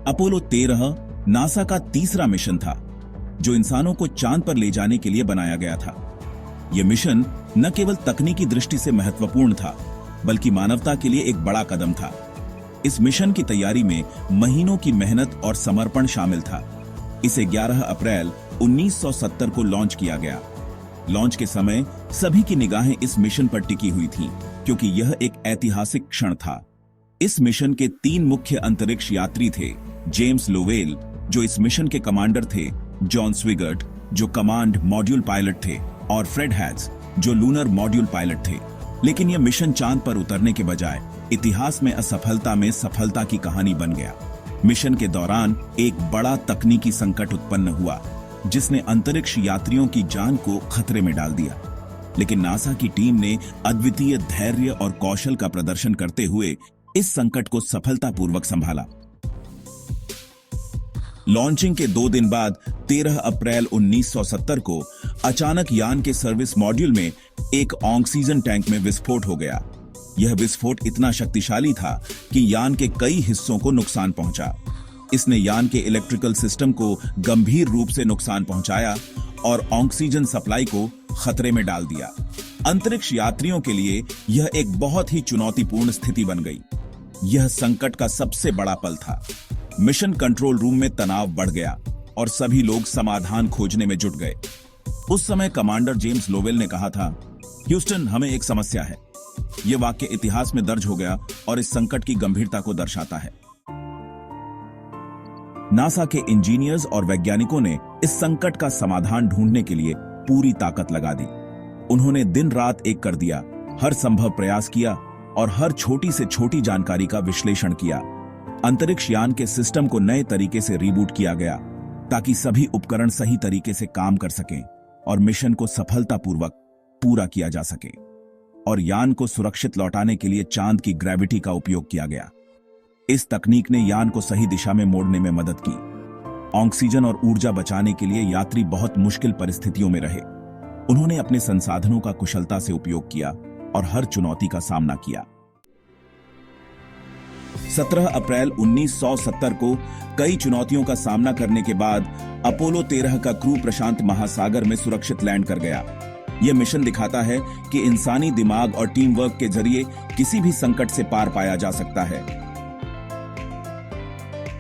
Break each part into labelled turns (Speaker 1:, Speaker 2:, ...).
Speaker 1: Apollo 13 NASA का तीसरा mission था जो इंसानों को चांद पर ले जाने के लिए बनाया गया था। यह मिशन न केवल तकनीकी दृष्टि से महत्वपूर्ण था बल्कि मानवता के लिए एक बड़ा कदम था। इस मिशन की तैयारी में महीनों की मेहनत और समर्पण शामिल था। इसे 11 अप्रैल 1970 को लॉन्च किया गया। लॉन्च के समय सभी की निगाहें इस मिशन पर टिकी हुई थीं, क्योंकि यह एक ऐतिहासिक क्षण था। इस मिशन के 3 मुख्य अंतरिक्ष यात्री थे। जेम्स लोवेल, जो इस मिशन के कमांडर थे, जॉन स्विगर्ट, जो कमांड मॉड्यूल पायलट थे, और फ्रेड हैच, जो लूनर मॉड्यूल पायलट थे। लेकिन यह मिशन चांद पर उतरने के बजाय इतिहास में असफलता में सफलता की कहानी बन गया। मिशन के दौरान एक बड़ा तकनीकी संकट उत्पन्न हुआ जिसने अंतरिक्ष यात्रियों की जान को खतरे में डाल दिया। लेकिन नासा की टीम ने अद्वितीय धैर्य और कौशल का प्रदर्शन करते हुए इस संकट को सफलतापूर्वक संभाला। लॉन्चिंग के 2 दिन बाद 13 अप्रैल 1970 को अचानक यान के सर्विस मॉड्यूल में एक ऑक्सीजन टैंक में विस्फोट हो गया। यह विस्फोट इतना शक्तिशाली था कि यान के कई हिस्सों को नुकसान पहुंचा। इसने यान के इलेक्ट्रिकल सिस्टम को गंभीर रूप से नुकसान पहुंचाया और ऑक्सीजन सप्लाई को खतरे में डाल दिया। अंतरिक्ष यात्रियों के लिए यह एक बहुत ही चुनौतीपूर्ण स्थिति बन गई। यह संकट का सबसे बड़ा पल था। मिशन कंट्रोल रूम में तनाव बढ़ गया और सभी लोग समाधान खोजने में जुट गए। उस समय कमांडर जेम्स लोवेल ने कहा था, ह्यूस्टन, हमें एक समस्या है। यह वाक्य इतिहास में दर्ज हो गया और इस संकट की गंभीरता को दर्शाता है। नासा के इंजीनियर्स और वैज्ञानिकों ने इस संकट का समाधान ढूंढने के लिए पूरी ताकत लगा दी। उन्होंने दिन रात एक कर दिया, हर संभव प्रयास किया और हर छोटी से छोटी जानकारी का विश्लेषण किया। अंतरिक्ष यान के सिस्टम को नए तरीके से रीबूट किया गया ताकि सभी उपकरण सही तरीके से काम कर सकें और मिशन को सफलतापूर्वक पूरा किया जा सके। और यान को सुरक्षित लौटाने के लिए चांद की ग्रेविटी का उपयोग किया गया। इस तकनीक ने यान को सही दिशा में मोड़ने में मदद की। ऑक्सीजन और ऊर्जा बचाने के लिए यात्री बहुत मुश्किल परिस्थितियों में रहे। उन्होंने अपने संसाधनों का कुशलता से उपयोग किया और हर चुनौती का सामना किया। 17 अप्रैल 1970 को कई चुनौतियों का सामना करने के बाद अपोलो 13 का क्रू प्रशांत महासागर में सुरक्षित लैंड कर गया। यह मिशन दिखाता है कि इंसानी दिमाग और टीम वर्क के जरिए किसी भी संकट से पार पाया जा सकता है।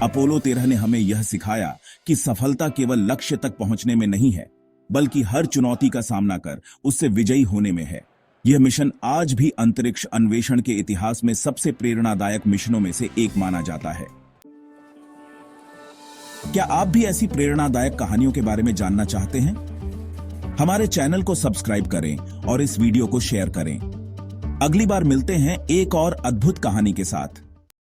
Speaker 1: अपोलो 13 ने हमें यह सिखाया कि सफलता केवल लक्ष्य तक पहुंचने में नहीं है, बल्कि हर चुनौती का सामना कर उससे विजयी होने में है। यह मिशन आज भी अंतरिक्ष अन्वेषण के इतिहास में सबसे प्रेरणादायक मिशनों में से एक माना जाता है। क्या आप भी ऐसी प्रेरणादायक कहानियों के बारे में जानना चाहते हैं? हमारे चैनल को सब्सक्राइब करें और इस वीडियो को शेयर करें। अगली बार मिलते हैं एक और अद्भुत कहानी के साथ।